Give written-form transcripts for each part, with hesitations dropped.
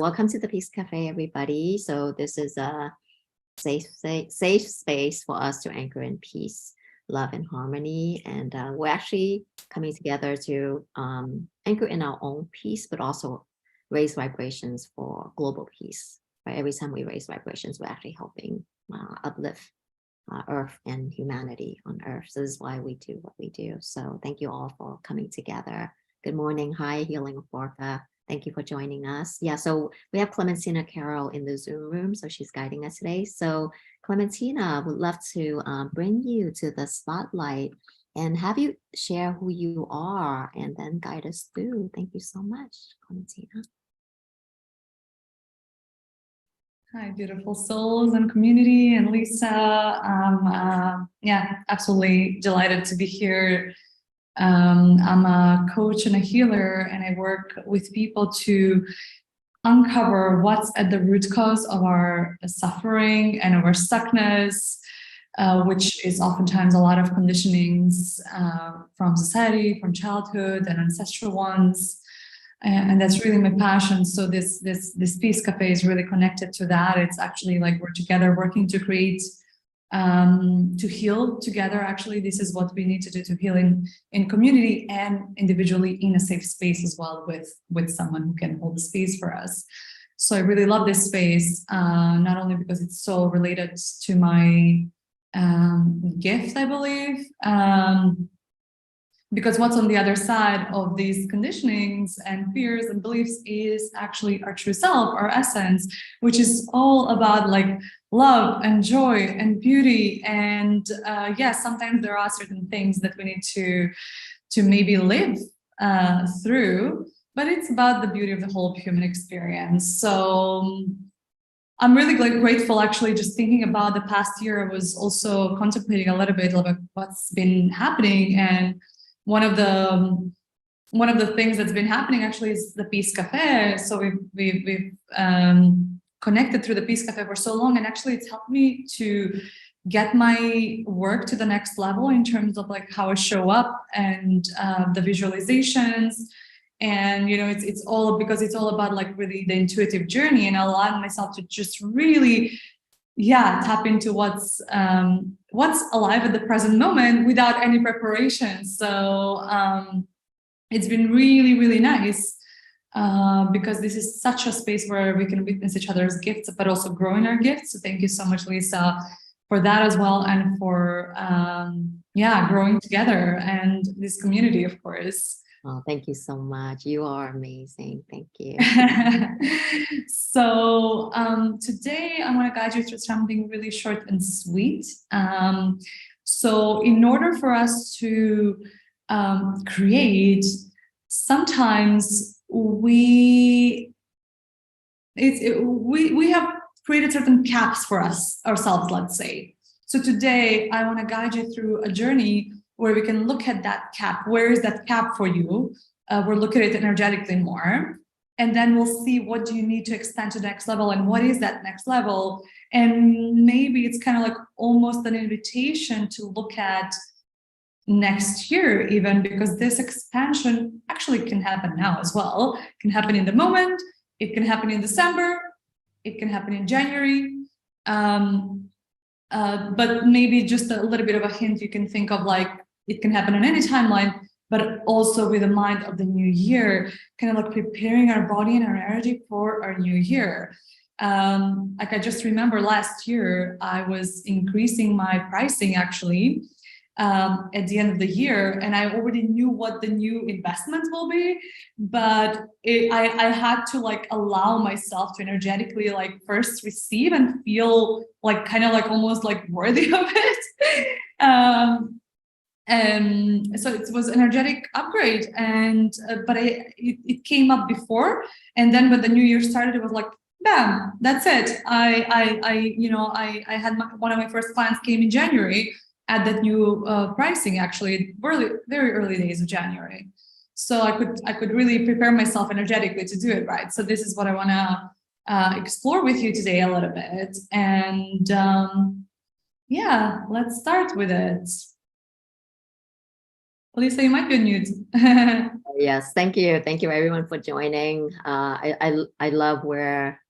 Welcome to the Peace Cafe, everybody. So this is a safe space for us to anchor in peace, love, and harmony. And we're actually coming together to anchor in our own peace, but also raise vibrations for global peace. Right? Every time we raise vibrations, we're actually helping uplift Earth and humanity on Earth. So this is why we do what we do. So thank you all for coming together. Good morning. Hi, Healing of Orca. Thank you for joining us. Yeah, so we have Clementina Carroll in the Zoom room, so she's guiding us today. So Clementina, would love to bring you to the spotlight and have you share who you are and then guide us through. Thank you so much, Clementina. Hi, beautiful souls and community, and Lisa. Yeah, absolutely delighted to be here. I'm a coach and a healer, and I work with people to uncover what's at the root cause of our suffering and of our stuckness, which is oftentimes a lot of conditionings from society, from childhood, and ancestral ones. And that's really my passion. So this Peace Cafe is really connected to that. It's actually like we're together working to create, to heal together. Actually, this is what we need to do to heal in community and individually in a safe space as well with someone who can hold the space for us. So I really love this space, not only because it's so related to my gift, I believe, because what's on the other side of these conditionings and fears and beliefs is actually our true self, our essence, which is all about like love and joy and beauty. And yes, sometimes there are certain things that we need to maybe live through, but it's about the beauty of the whole human experience. So I'm really grateful, actually, just thinking about the past year. I was also contemplating a little bit about what's been happening, and one of the things that's been happening actually is the Peace Cafe. So we've connected through the Peace Cafe for so long, and actually it's helped me to get my work to the next level in terms of like how I show up and the visualizations. And you know, it's all because it's all about like really the intuitive journey and allowing myself to just really tap into what's alive at the present moment without any preparation. So it's been really, really nice because this is such a space where we can witness each other's gifts, but also grow in our gifts. So thank you so much, Lisa, for that as well, and for growing together and this community, of course. Oh, thank you so much. You are amazing. Thank you. So today I want to guide you through something really short and sweet. So in order for us to create, sometimes we have created certain caps for ourselves, let's say. So today I want to guide you through a journey where we can look at that cap. Where is that cap for you? We'll look at it energetically more. And then we'll see what do you need to expand to the next level and what is that next level. And maybe it's kind of like almost an invitation to look at next year even, because this expansion actually can happen now as well. It can happen in the moment. It can happen in December. It can happen in January. But maybe just a little bit of a hint, you can think of like, it can happen on any timeline, but also with the mind of the new year, kind of like preparing our body and our energy for our new year. Like I just remember last year, I was increasing my pricing actually at the end of the year, and I already knew what the new investment will be, but I had to like allow myself to energetically like first receive and feel like kind of like almost like worthy of it. And so it was an energetic upgrade, and but it came up before, and then when the new year started, it was like bam, that's it. I had one of my first clients came in January at that new pricing, actually very early days of January. So I could really prepare myself energetically to do it right. So this is what I want to explore with you today a little bit, and let's start with it. Lisa, you might be on mute. Yes, thank you. Thank you everyone for joining. I love where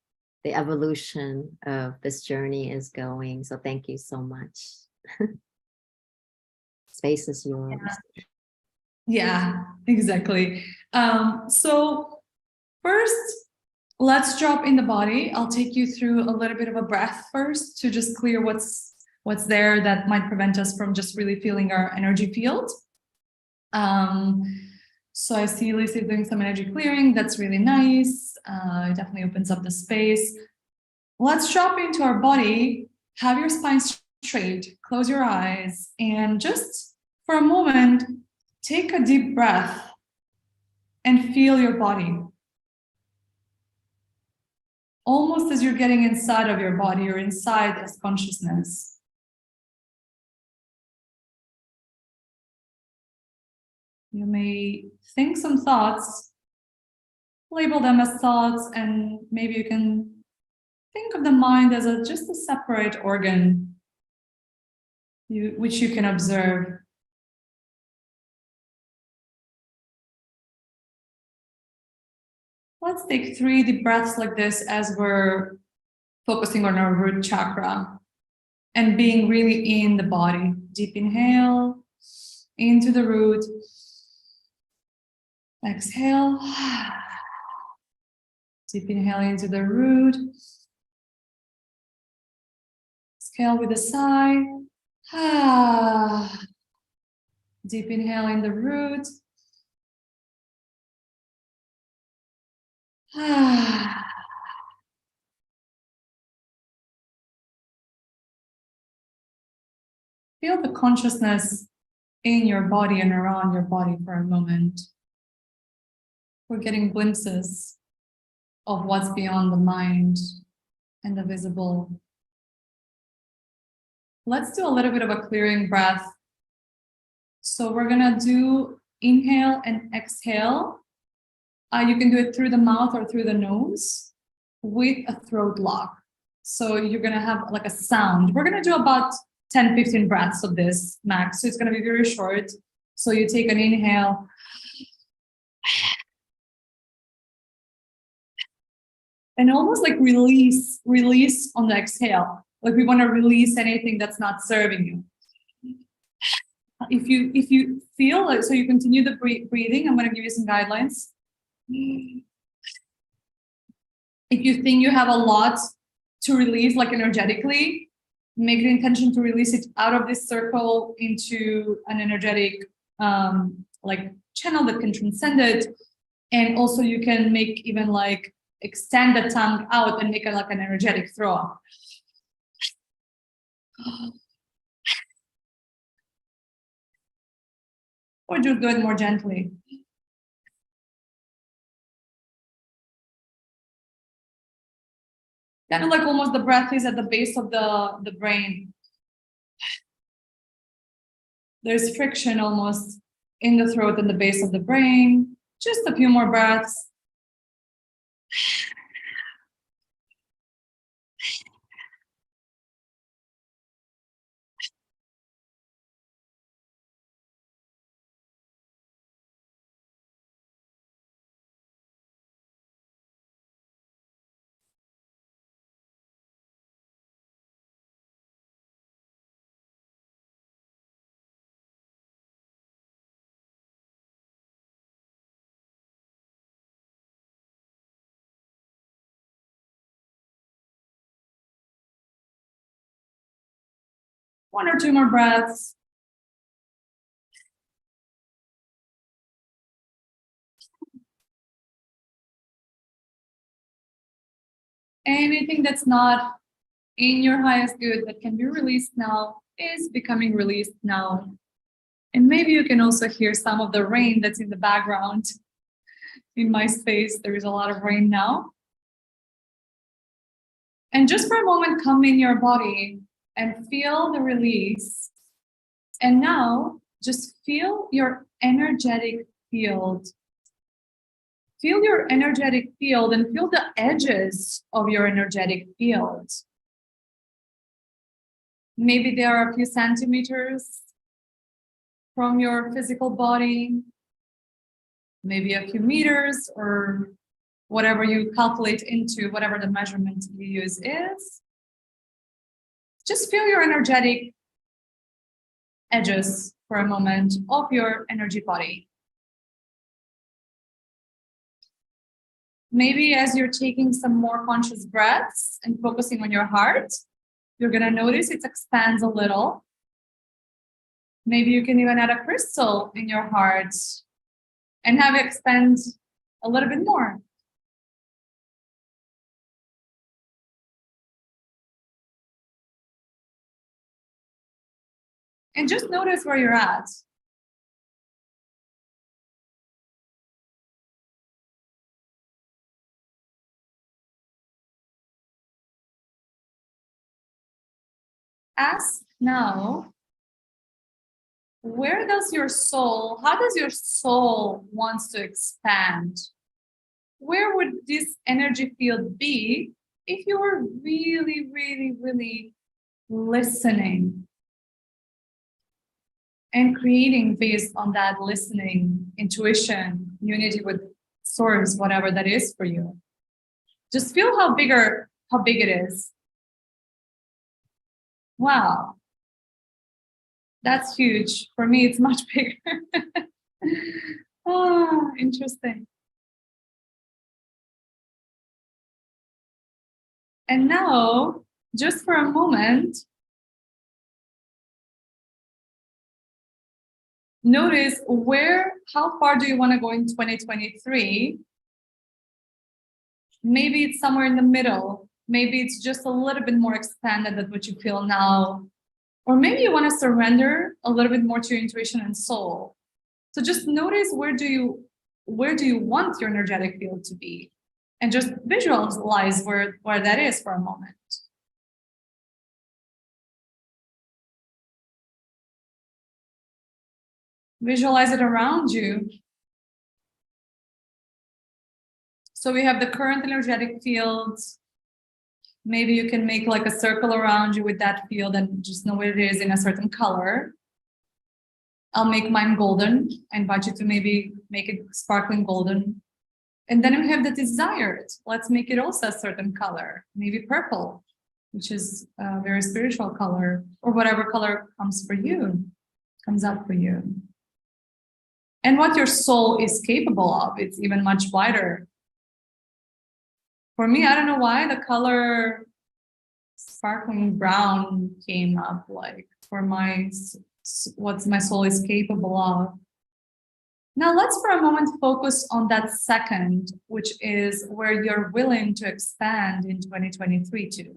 the evolution of this journey is going. So thank you so much. Space is yours. Yeah, exactly. So first, let's drop in the body. I'll take you through a little bit of a breath first to just clear what's there that might prevent us from just really feeling our energy field. So I see Lisa doing some energy clearing. That's really nice. It definitely opens up the space. Let's drop into our body. Have your spine straight, close your eyes, and just for a moment, take a deep breath and feel your body. Almost as you're getting inside of your body, you're inside as consciousness. You may think some thoughts, label them as thoughts, and maybe you can think of the mind as just a separate organ which you can observe. Let's take 3 deep breaths like this as we're focusing on our root chakra and being really in the body. Deep inhale into the root. Exhale. Deep inhale into the root. Exhale with a sigh. Deep inhale in the root. Feel the consciousness in your body and around your body for a moment. We're getting glimpses of what's beyond the mind and the visible. Let's do a little bit of a clearing breath. So we're gonna do inhale and exhale. You can do it through the mouth or through the nose with a throat lock. So you're gonna have like a sound. We're gonna do about 10, 15 breaths of this max. So it's gonna be very short. So you take an inhale. And almost like release on the exhale. Like we want to release anything that's not serving you. If you feel like, so you continue the breathing, I'm going to give you some guidelines. If you think you have a lot to release, like energetically, make the intention to release it out of this circle into an energetic like channel that can transcend it. And also you can make even like extend the tongue out and make it like an energetic throw up. Or just do it more gently. Kind of like almost the breath is at the base of the brain. There's friction almost in the throat and the base of the brain. Just a few more breaths. One or two more breaths. Anything that's not in your highest good that can be released now is becoming released now. And maybe you can also hear some of the rain that's in the background. In my space, there is a lot of rain now. And just for a moment, come in your body and feel the release. And now just feel your energetic field. Feel your energetic field and feel the edges of your energetic field. Maybe there are a few centimeters from your physical body. maybe a few meters or whatever you calculate into whatever the measurement you use is. Just feel your energetic edges for a moment of your energy body. Maybe as you're taking some more conscious breaths and focusing on your heart, you're going to notice it expands a little. Maybe you can even add a crystal in your heart and have it expand a little bit more. And just notice where you're at. Ask now, where does your soul, how does your soul wants to expand? Where would this energy field be if you were really, really, really listening and creating based on that listening, intuition, unity with source, whatever that is for you? Just feel how big it is. Wow. That's huge. For me, it's much bigger. Oh, interesting. And now, just for a moment, notice how far do you want to go in 2023? Maybe it's somewhere in the middle. Maybe it's just a little bit more expanded than what you feel now. Or maybe you want to surrender a little bit more to your intuition and soul. So just notice where do you want your energetic field to be? And just visualize where that is for a moment. Visualize it around you. So we have the current energetic fields. Maybe you can make like a circle around you with that field and just know what it is in a certain color. I'll make mine golden. I invite you to maybe make it sparkling golden. And then we have the desired. Let's make it also a certain color, maybe purple, which is a very spiritual color, or whatever color comes up for you. And what your soul is capable of, it's even much wider. For me, I don't know why the color sparkling brown came up, like for what my soul is capable of. Now let's for a moment focus on that second, which is where you're willing to expand in 2023 to.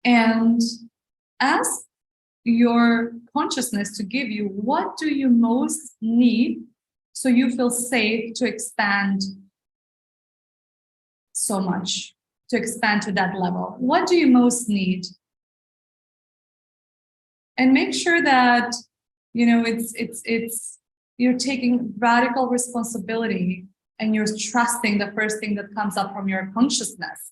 And ask your consciousness to give you, what do you most need so you feel safe to expand so much, to expand to that level? What do you most need? And make sure that, you know, you're taking radical responsibility and you're trusting the first thing that comes up from your consciousness.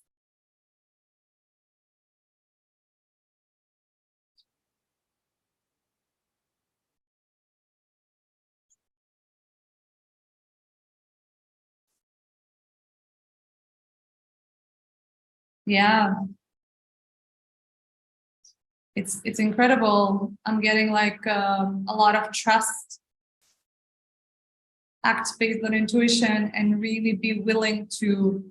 Yeah. It's incredible. I'm getting like a lot of trust, act based on intuition, and really be willing to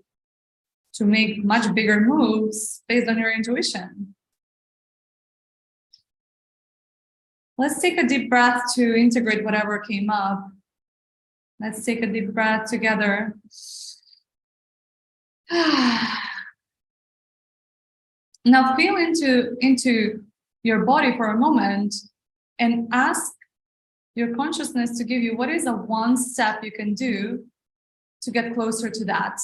make much bigger moves based on your intuition. Let's take a deep breath to integrate whatever came up. Let's take a deep breath together. Now feel into your body for a moment and ask your consciousness to give you, what is a one step you can do to get closer to that?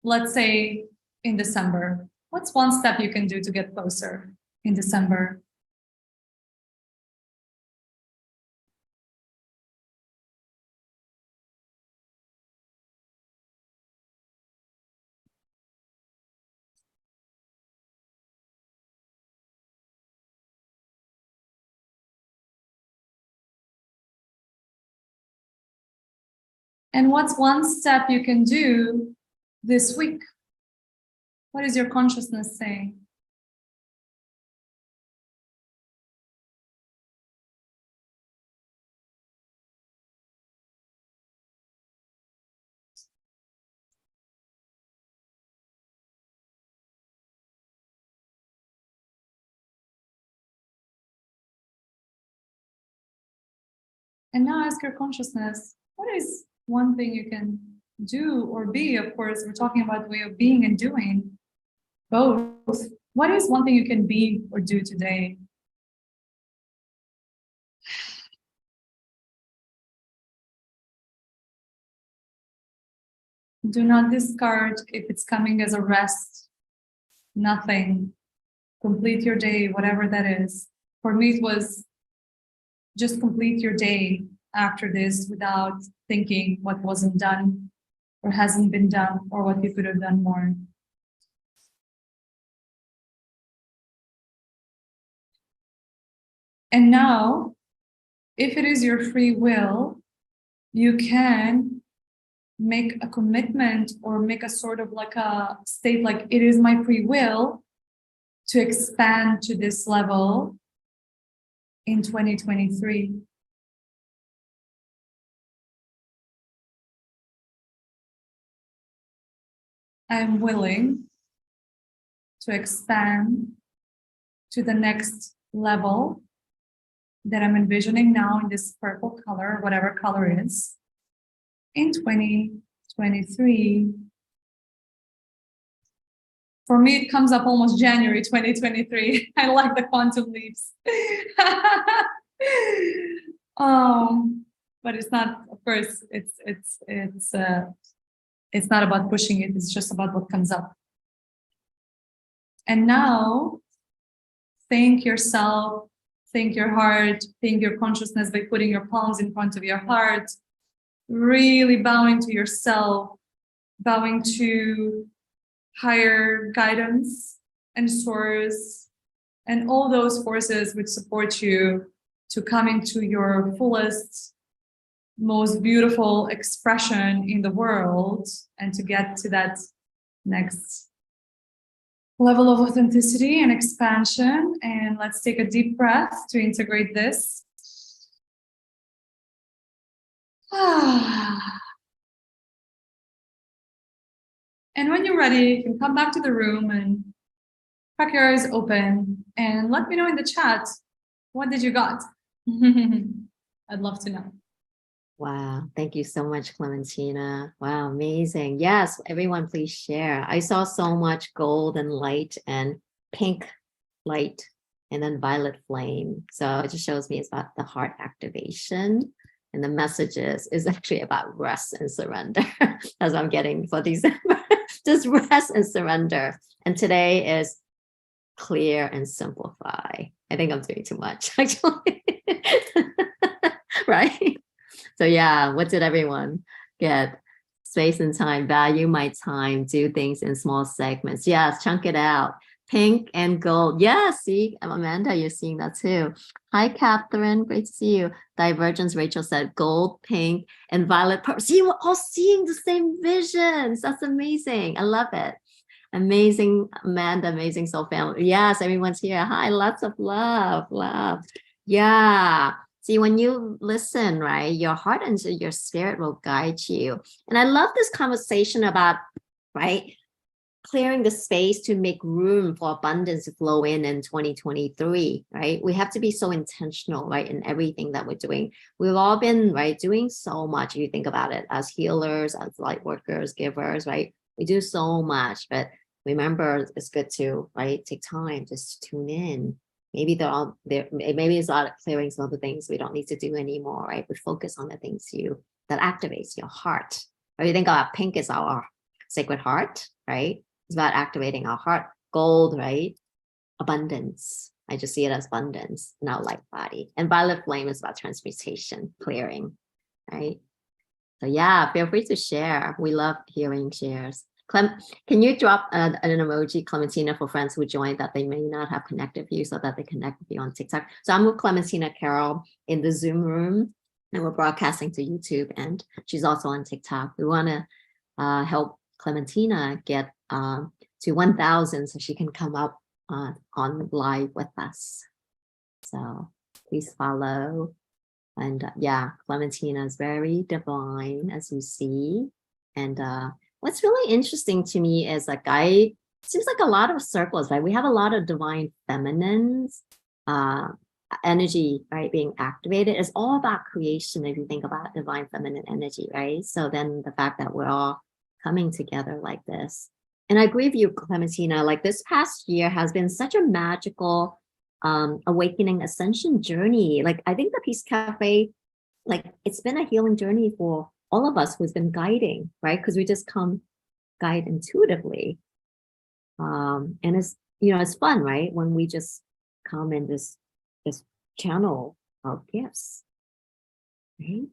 Let's say in December, what's one step you can do to get closer in December? And what's one step you can do this week? What is your consciousness saying? And now ask your consciousness, what is one thing you can do or be? Of course, we're talking about the way of being and doing both. What is one thing you can be or do today? Do not discard if it's coming as a rest, nothing. Complete your day, whatever that is. For me, it was just complete your day after this without thinking what wasn't done or hasn't been done or what you could have done more. And now, if it is your free will, you can make a commitment or make a sort of like a state like it is my free will to expand to this level in 2023. I'm willing to expand to the next level that I'm envisioning now in this purple color, whatever color is, in 2023. For me, it comes up almost January 2023. I like the quantum leaps. But it's not, of course, it's not about pushing it, it's just about what comes up. And now, thank yourself, thank your heart, thank your consciousness by putting your palms in front of your heart, really bowing to yourself, bowing to higher guidance and source, and all those forces which support you to come into your fullest, most beautiful expression in the world and to get to that next level of authenticity and expansion. And let's take a deep breath to integrate this. And when you're ready, you can come back to the room and crack your eyes open and let me know in the chat, what did you got? I'd love to know. Wow, thank you so much, Clementina. Wow, amazing. Yes, everyone, please share. I saw so much golden light and pink light and then violet flame. So it just shows me it's about the heart activation. And the messages is actually about rest and surrender. That's what I'm getting for December. Just rest and surrender. And today is clear and simplify. I think I'm doing too much, actually. Right? So yeah, what did everyone get? Space and time, value my time, do things in small segments. Yes, chunk it out. Pink and gold. Yeah, see, Amanda, you're seeing that too. Hi, Catherine. Great to see you. Divergence, Rachel said gold, pink, and violet. See, we're all seeing the same visions. That's amazing. I love it. Amazing, Amanda, amazing soul family. Yes, everyone's here. Hi, lots of love, love. Yeah. See, when you listen, right, your heart and your spirit will guide you. And I love this conversation about, right, clearing the space to make room for abundance to flow in 2023, right? We have to be so intentional, right, in everything that we're doing. We've all been, right, doing so much. If you think about it, as healers, as light workers, givers, right? We do so much, but remember, it's good to, right, take time just to tune in. Maybe maybe it's not clearing some of the things we don't need to do anymore, right? But focus on the things that activates your heart. Or you think about pink is our sacred heart, right? It's about activating our heart. Gold, right? Abundance. I just see it as abundance in our light body. And violet flame is about transmutation, clearing, right? So yeah, feel free to share. We love hearing shares. Can you drop an emoji, Clementina, for friends who joined that they may not have connected with you so that they connect with you on TikTok? So I'm with Clementina Carroll in the Zoom room. and we're broadcasting to YouTube, and she's also on TikTok. We want to help Clementina get to 1,000 so she can come up on live with us. So please follow. And yeah, Clementina is very divine, as you see. And what's really interesting to me is like it seems like a lot of circles, right? We have a lot of divine feminines energy, right, being activated. It's all about creation if you think about divine feminine energy, right? So then the fact that we're all coming together like this. And I agree with you, Clementina, like this past year has been such a magical awakening ascension journey. Like I think the Peace Cafe, like it's been a healing journey for all of us who's been guiding, right? Because we just come guide intuitively. And it's, you know, it's fun, right? When we just come and just channel our gifts, right?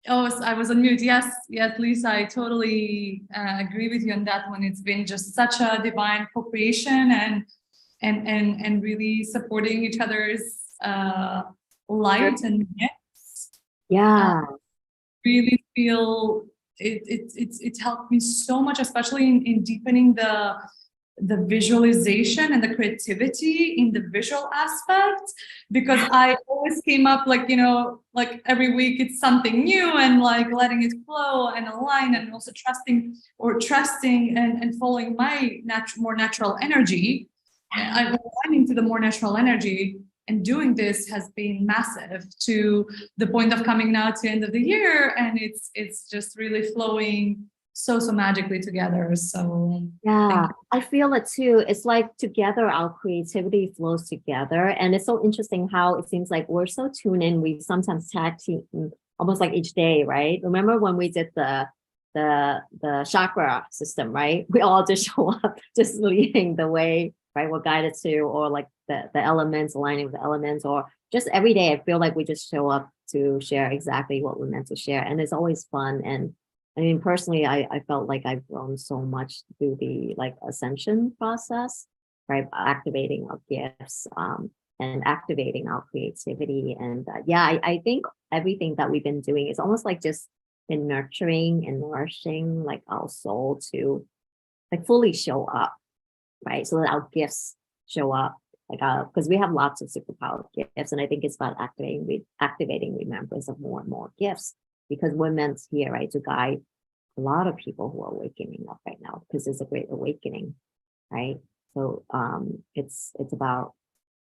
Oh, I was on mute. Yes, yes, Lisa, I totally agree with you on that one. It's been just such a divine co-creation and really supporting each other's light and gifts. Yeah. Really feel it helped me so much, especially in deepening the visualization and the creativity in the visual aspect, because I always came up like, you know, like every week it's something new and like letting it flow and align, and also trusting and following my more natural energy. I'm aligning to the more natural energy, and doing this has been massive to the point of coming now to the end of the year, and it's just really flowing so magically together. So yeah, I feel it too. It's like together our creativity flows together, and it's so interesting how it seems like we're so tuned in. We sometimes tag team almost like each day, right? Remember when we did the chakra system, right? We all just show up, just leading the way, right? We're guided to, or like the elements, aligning with the elements, or just every day. I feel like we just show up to share exactly what we're meant to share, and it's always fun. And I mean, personally, I felt like I've grown so much through the like ascension process, right? Activating our gifts, and activating our creativity. And yeah, I think everything that we've been doing is almost like just been nurturing and nourishing like our soul to like fully show up, right? So that our gifts show up, like because we have lots of superpower gifts, and I think it's about activating remembrance of more and more gifts, because we're meant here, right, to guide a lot of people who are waking up right now, because there's a great awakening, right? So it's about,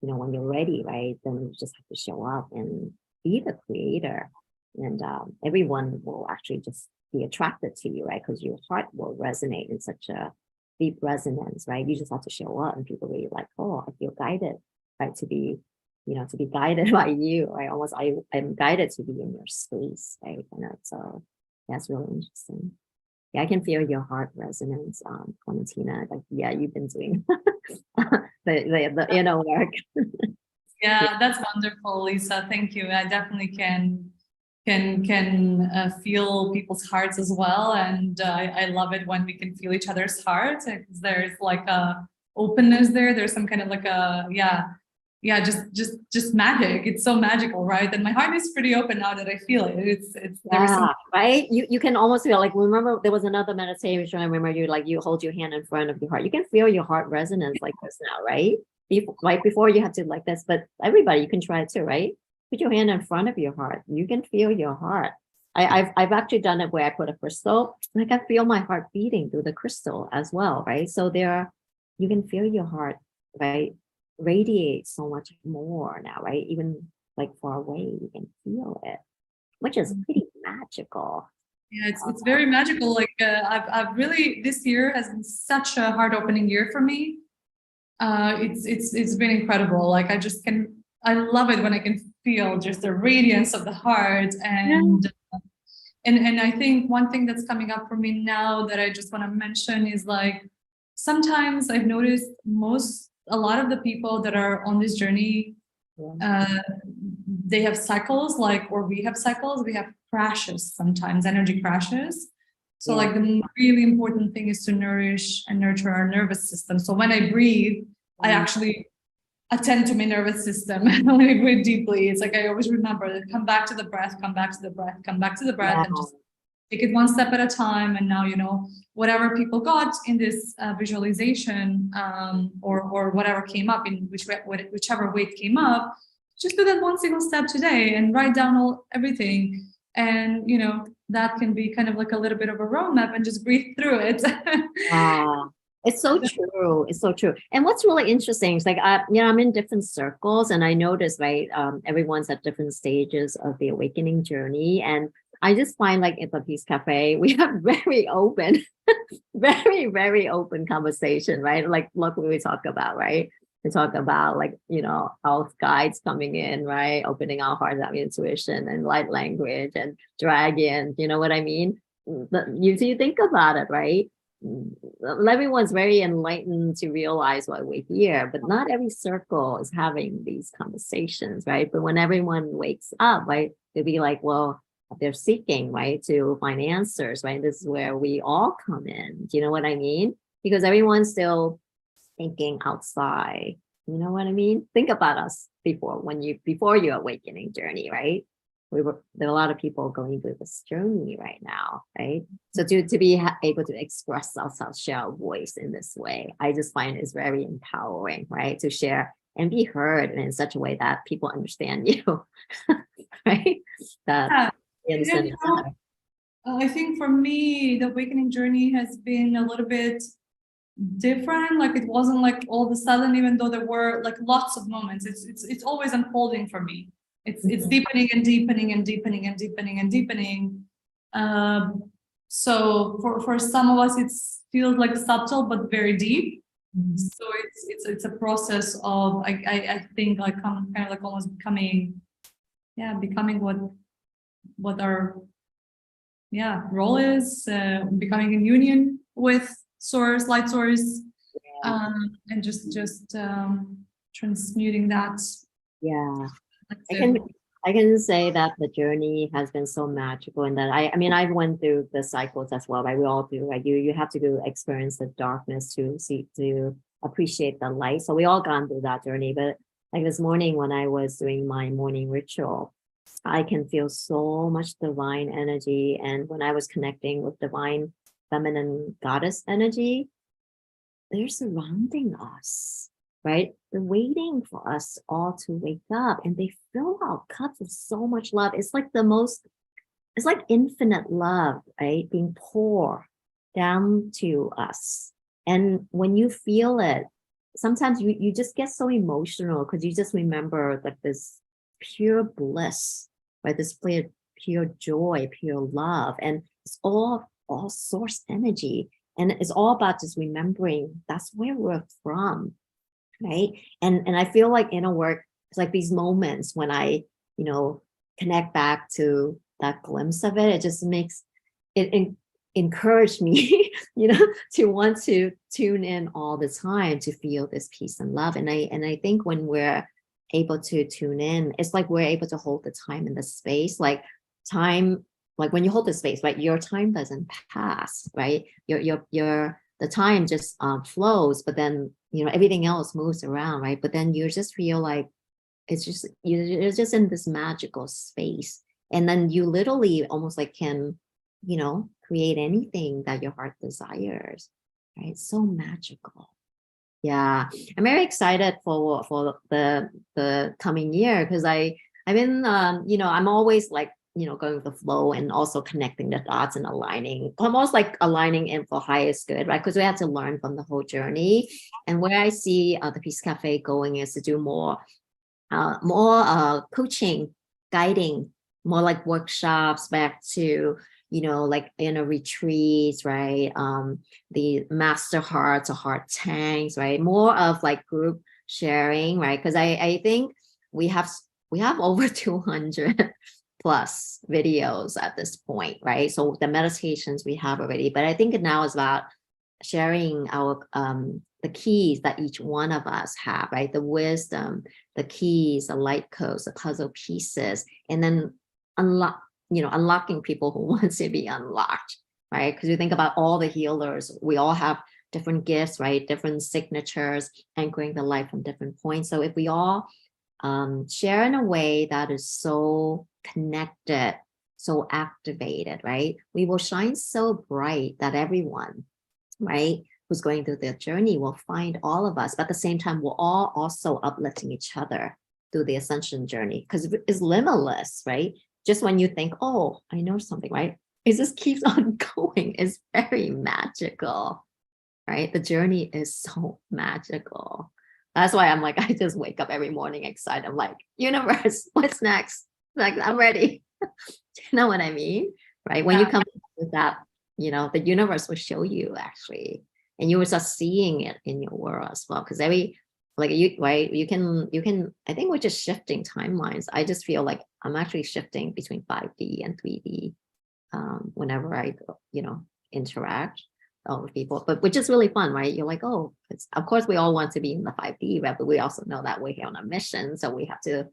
you know, when you're ready, right, then you just have to show up and be the creator, and everyone will actually just be attracted to you, right? Because your heart will resonate in such a deep resonance, right? You just have to show up, and people really like, oh, I feel guided, right, to be, you know, to be guided by you, right? Almost I'm guided to be in your space, right? And so that's really interesting. Yeah, I can feel your heart resonance, Clementina. Like, yeah, you've been doing the inner work. yeah, that's wonderful, Lisa. Thank you. I definitely can feel people's hearts as well, and I love it when we can feel each other's hearts, because there's like a openness there. There's some kind of like a just magic. It's so magical, right? And my heart is pretty open now that I feel it. It's Yeah, right. You can almost feel like, remember there was another meditation. I remember you hold your hand in front of your heart. You can feel your heart resonance like this now, right? Right before you have to like this, but everybody, you can try it too, right? Put your hand in front of your heart. You can feel your heart. I've actually done it where I put a crystal, and I can feel my heart beating through the crystal as well, right? So you can feel your heart, right, radiate so much more now, right? Even like far away, you can feel it, which is pretty magical. Yeah, it's very magical. Like I've really, this year has been such a heart opening year for me. It's been incredible. Like I love it when I can feel just the radiance of the heart, and I think one thing that's coming up for me now that I just want to mention is like, sometimes I've noticed a lot of the people that are on this journey, they have cycles, like, or we have cycles, we have crashes, sometimes energy crashes. So like the really important thing is to nourish and nurture our nervous system. So when I breathe, I attend to my nervous system when I breathe deeply. It's like I always remember to come back to the breath, come back to the breath, come back to the breath, Yeah. and just take it one step at a time. And now, whatever people got in this visualization, or whatever came up in whichever weight came up, just do that one single step today and write down everything. And that can be kind of like a little bit of a roadmap, and just breathe through it. Wow. It's so true. It's so true. And what's really interesting is like, I'm in different circles and I notice, right, everyone's at different stages of the awakening journey. And I just find like at the Peace Cafe, we have very open, very, very open conversation, right? Like luckily we talk about, right? We talk about like, health guides coming in, right? Opening our hearts, our intuition and light language and dragon, you know what I mean? You think about it, right? Everyone's very enlightened to realize why we're here, but not every circle is having these conversations, right? But when everyone wakes up, right, they'll be like, well, they're seeking, right, to find answers, right? This is where we all come in. Do you know what I mean? Because everyone's still thinking outside. You know what I mean? Think about us before your awakening journey, right? There are a lot of people going through this journey right now, right? So to be able to express ourselves, share our voice in this way, I just find is very empowering, right? To share and be heard in such a way that people understand you, right? That they understand each other. I think for me, the awakening journey has been a little bit different. Like it wasn't like all of a sudden, even though there were like lots of moments. It's always unfolding for me. It's deepening and deepening and deepening and deepening and deepening. So for some of us, it feels like subtle but very deep. So it's a process of I think like kind of like almost becoming what our role is, becoming in union with source, light source, and just transmuting that. Yeah. I can say that the journey has been so magical, and that I mean I went through the cycles as well, right? We all do, right? You have to experience the darkness to appreciate the light. So we all gone through that journey. But like this morning when I was doing my morning ritual, I can feel so much divine energy. And when I was connecting with divine feminine goddess energy, they're surrounding us, right? They're waiting for us all to wake up, and they fill our cups with so much love. It's like it's like infinite love, right? Being poured down to us. And when you feel it, sometimes you just get so emotional because you just remember like this pure bliss, right? This pure joy, pure love. And it's all source energy. And it's all about just remembering that's where we're from, right? And I feel like inner work is like these moments when I, connect back to that glimpse of it. It just makes it encourage me, to want to tune in all the time to feel this peace and love. And I think when we're able to tune in, it's like we're able to hold the time in the space, like time. Like when you hold the space, right, your time doesn't pass, right? The time just flows, but then everything else moves around, right? But then you just feel like it's just you're just in this magical space, and then you literally almost like can, create anything that your heart desires, right? It's so magical. Yeah, I'm very excited for the coming year because I've been I'm always like going with the flow and also connecting the dots and aligning, almost like aligning in for highest good, right? Because we have to learn from the whole journey. And where I see the Peace Cafe going is to do more coaching, guiding, more like workshops back to like inner retreats, right? The master hearts or heart tanks, right? More of like group sharing, right? Because I think we have over 200 plus videos at this point, right? So the meditations we have already, but I think now is about sharing our the keys that each one of us have, right? The wisdom, the keys, the light codes, the puzzle pieces, and then unlocking people who want to be unlocked, right? Because you think about all the healers, we all have different gifts, right? Different signatures, anchoring the light from different points. So if we all share in a way that is so connected, so activated, right? We will shine so bright that everyone, right, who's going through their journey will find all of us. But at the same time, we're all also uplifting each other through the ascension journey because it's limitless, right? Just when you think, oh, I know something, right? It just keeps on going. It's very magical, right? The journey is so magical. That's why I'm like, I just wake up every morning excited. I'm like, universe, what's next? Like, I'm ready. You know what I mean? Right? When you come with that, the universe will show you actually, and you will start seeing it in your world as well. Because right, you can, I think we're just shifting timelines. I just feel like I'm actually shifting between 5D and 3D whenever I, interact with people, but which is really fun, right? You're like, oh, of course we all want to be in the 5D, right? But we also know that we're here on a mission. So we have to,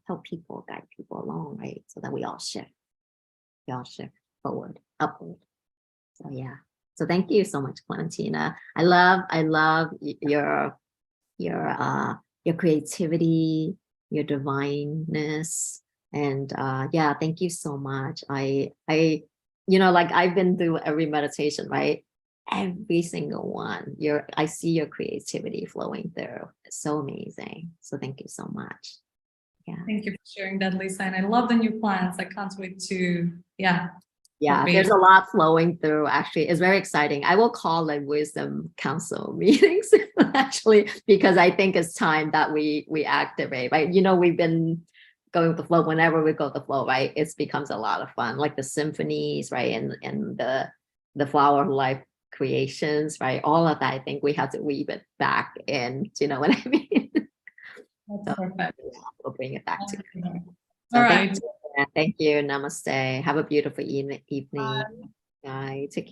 help people, guide people along, right? So that we all shift forward, upward. So yeah. So thank you so much, Clementina. I love your creativity, your divineness, and yeah, thank you so much. I like I've been through every meditation, right? Every single one. I see your creativity flowing through. It's so amazing. So thank you so much. Yeah. Thank you for sharing that, Lisa. And I love the new plans. I can't wait to, yeah, there's a lot flowing through. Actually, it's very exciting. I will call like wisdom council meetings actually, because I think it's time that we activate, right? We've been going with the flow. Whenever we go with the flow, right, it becomes a lot of fun, like the symphonies, right, and the flower of life creations, right? All of that, I think we have to weave it back in. Do you know what I mean? That's perfect. We'll bring it back together. All right. Thank you. Namaste. Have a beautiful evening. Bye. Take care.